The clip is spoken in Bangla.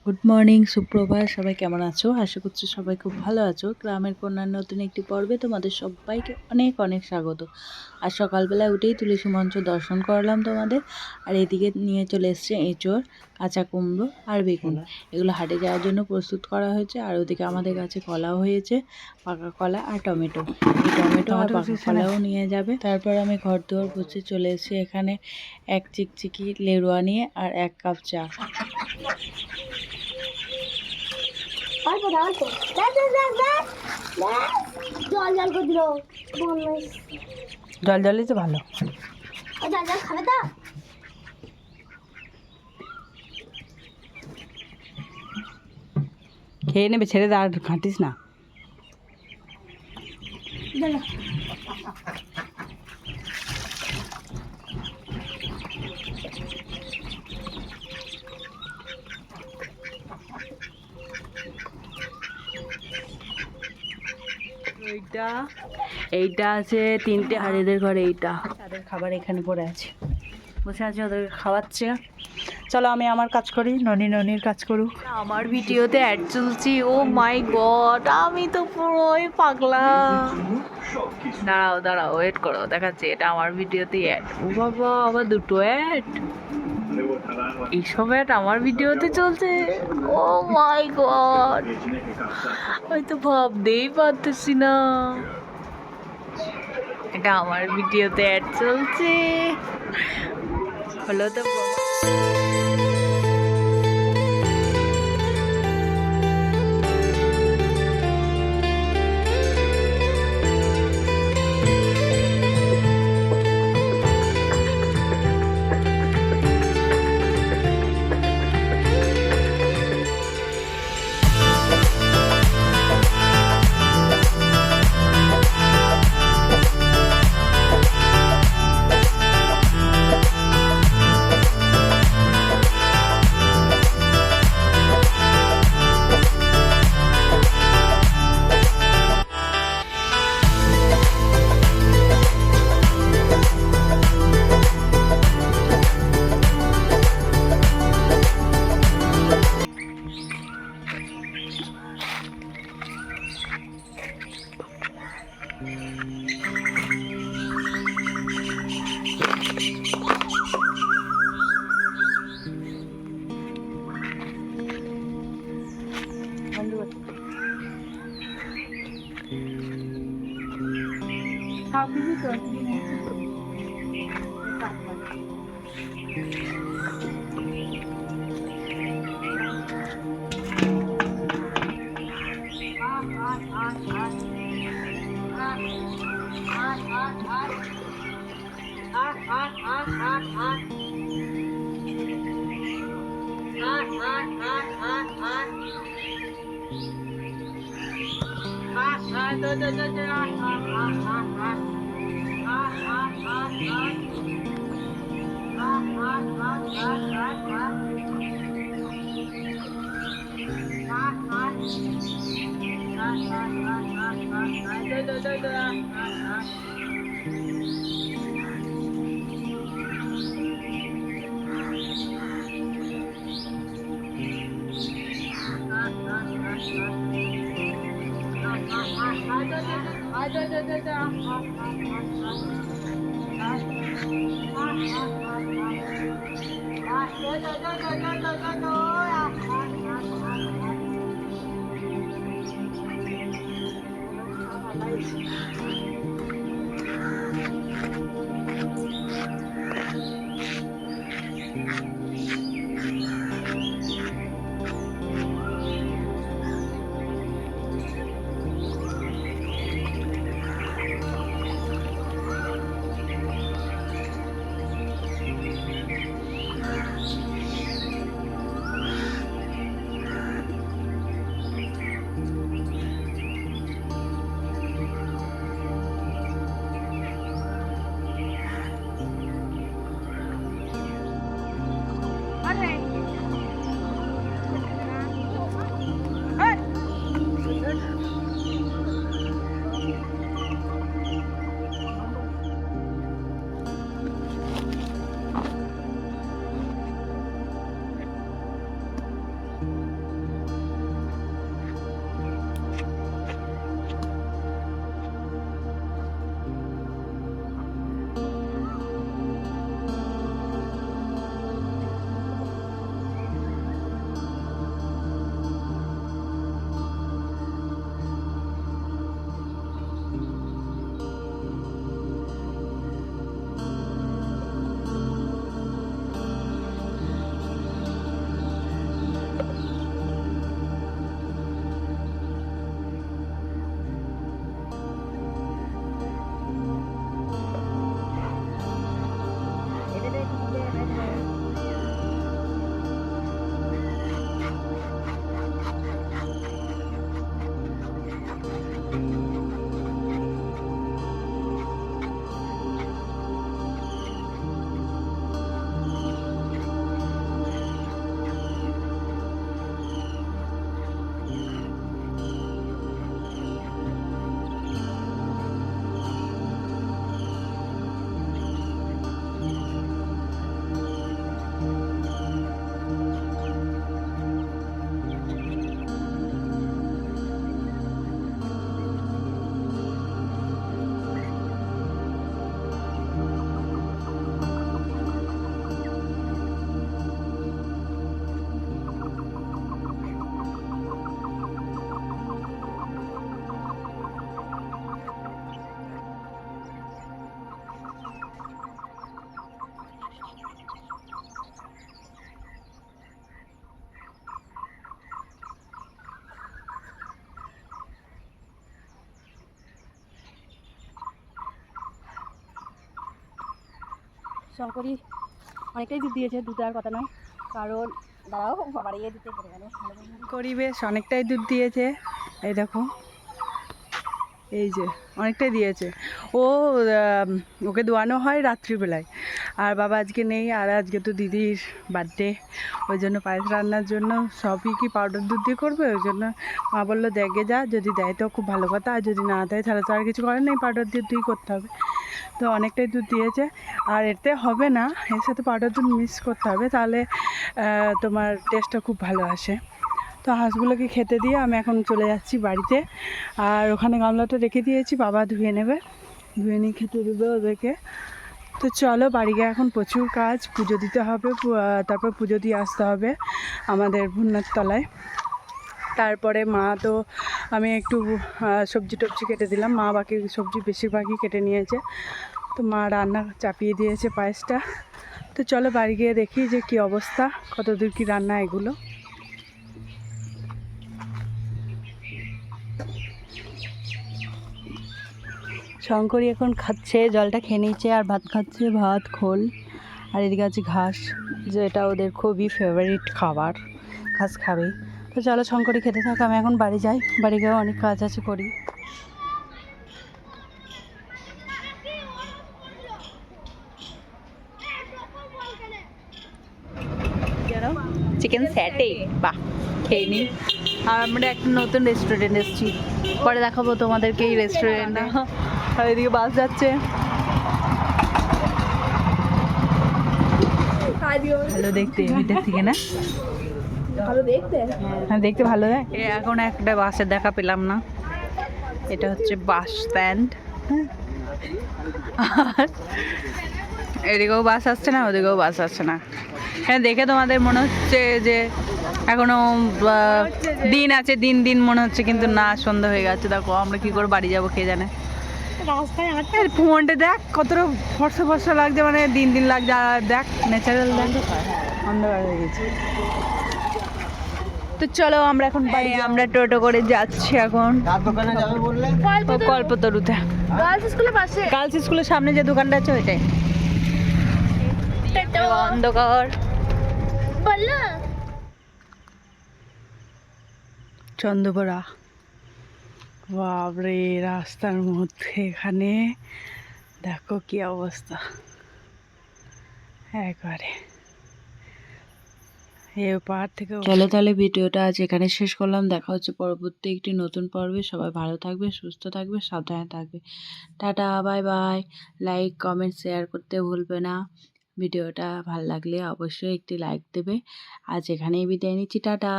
গুড মর্নিং, সুপ্রভাত। সবাই কেমন আছো? আশা করছি সবাই খুব ভালো আছো। গ্রামের কন্যার নতুন একটি পর্বে তোমাদের সবাইকে অনেক অনেক স্বাগত। আর সকালবেলায় উঠেই তুলসী মঞ্চ দর্শন করালাম তোমাদের। আর এদিকে নিয়ে চলে এসছে এঁচোড়, কাঁচা কুমড়ো আর বেগুন। এগুলো হাটে যাওয়ার জন্য প্রস্তুত করা হয়েছে। আর ওদিকে আমাদের কাছে কলাও হয়েছে, পাকা কলা আর টমেটো। এই টমেটো আর পাকা কলাও নিয়ে যাবে। তারপর আমি ঘর দুয়ার মুছে চলে এসেছি এখানে এক চিকচিকি লেরুয়া নিয়ে আর 1 কাপ চা। অল্প দাও, অল্প জল জল করে দিল। জল জলই তো ভালো। জল জল খাবে তো? খেয়ে নেবে, ছেড়ে দে, আর ঘাঁটিস না। এইটা আছে 3টে হাড়িদের ঘরে। এইটা তাদের খাবার এখানে পড়ে আছে, বসে আছে, ওদের খাওয়াচ্ছে। চলো আমি আমার কাজ করি, ননির কাজ করুক। আমার ভিডিওতে অ্যাড চলছি। ও মাই গড, আমি তো পুরোই পাগলা। দাঁড়াও ওয়েট করো, দেখাচ্ছি। এটা আমার ভিডিওতে অ্যাড। ও বাবা, আবার 2টো অ্যাড। এইসব অ্যাড আমার ভিডিওতে চলছে। ও মাই গড, আমি তো ভাবতেই পারতেছি না। এটা আমার ভিডিওতে অ্যাড চলছে। হলো তো। শঙ্করী অনেকটাই দুধ দিয়েছে, দুধ দেওয়ার কথা নয়, কারণ দাঁড়াও বাড়িয়ে দিতে পড়ে গেল। করি বেশ অনেকটাই দুধ দিয়েছে, এই দেখো, এই যে অনেকটাই দিয়েছে। ও ওকে দোয়ানো হয় রাত্রিবেলায়, আর বাবা আজকে নেই, আর আজকে তো দিদির বার্থডে, ওই জন্য পায়েস রান্নার জন্য সবই কি পাউডার দুধ দিয়ে করবে, ওই জন্য মা বললো দেখে যা, যদি দেয় তো খুব ভালো কথা, আর যদি না দেয় তাহলে তো আর কিছু করার নেই, পাউডার দুধ দিয়েই করতে হবে। তো অনেকটাই দুধ দিয়েছে, আর এতে হবে না, এর সাথে পাউডার দুধ মিক্স করতে হবে, তাহলে তোমার টেস্টটা খুব ভালো আসে। তো হাঁসগুলোকে খেতে দিয়ে আমি এখন চলে যাচ্ছি বাড়িতে, আর ওখানে গামলাটা রেখে দিয়েছি, বাবা ধুয়ে নেবে, ধুয়ে নিয়ে খেতে দেবে ওদেরকে। তো চলো বাড়ি গিয়ে, এখন প্রচুর কাজ, পুজো দিতে হবে, তারপর পুজো দিয়ে আসতে হবে আমাদের ভুন্নার তলায়। তারপরে মা তো, আমি একটু সবজি টবজি কেটে দিলাম, মা বাকি সবজি বেশিরভাগই কেটে নিয়েছে, তো মা রান্না চাপিয়ে দিয়েছে পায়েসটা। তো চলো বাড়ি গিয়ে দেখি যে কী অবস্থা, কতদূর কী রান্না এগুলো। শঙ্করী এখন খাচ্ছে, জলটা খেয়ে নিচ্ছে, আর ভাত খাচ্ছে, ভাত খোল, আর এদিকে আছে ঘাস, যেটা ওদের খুবই ফেভারিট খাবার, ঘাস খাবেই। তো চলো শঙ্করী খেতে থাক, আমি এখন বাড়ি যাই, বাড়ি গিয়ে অনেক কাজ আছে করি। চিকেন স্যাটে, বাহ, খেয়ে নিই। আর আমরা একটা নতুন রেস্টুরেন্ট এসেছি, পরে দেখাবো তোমাদেরকে এই রেস্টুরেন্টটা। আর এদিকে বাস যাচ্ছে, ভালো দেখতে ভিতর থেকে না, ভালো দেখতে, হ্যাঁ দেখতে ভালো দেয়। এখন একটা বাসের দেখা পেলাম না, এটা হচ্ছে বাস স্ট্যান্ড, আর এদিকেও বাস আসছে না, ওদিকেও বাস আসছে না। হ্যাঁ দেখে তোমাদের মনে হচ্ছে যে এখনো দিন আছে, দিন দিন মনে হচ্ছে, কিন্তু না, সন্ধ্যা হয়ে গেছে। দেখো আমরা কি করে বাড়ি যাবো কে জানে। রাস্তায় হাঁটতে ফোনটা দেখ কতটা ফর্সা ফর্সা লাগছে, মানে দিন দিন লাগছে, আর দেখ ন্যাচারাল দেখ, অন্ধকার হয়ে গেছে। তো চলো আমরা এখন বাড়ি, আমরা টোটো করে যাচ্ছি এখন কল্পতরুতে, গার্লস স্কুলের পাশে, গার্লস স্কুলের সামনে যে দোকানটা আছে ওইটাই। অন্ধকার, বললো চন্দ্রপড়া, বাপরে রাস্তার মধ্যে এখানে দেখো কি অবস্থা, একবারে এই পাহাড় থেকে। চলো তাহলে ভিডিওটা আজ এখানে শেষ করলাম, দেখা হচ্ছে পরবর্তী একটি নতুন পর্বে। সবাই ভালো থাকবে, সুস্থ থাকবে, সাবধানে থাকবে। Tata, bye bye. Like comment share করতে ভুলবে না, ভিডিওটা ভালো লাগলে অবশ্যই একটি লাইক দেবে। আজ এখানেই বিদায় নিচ্ছি, টাটা।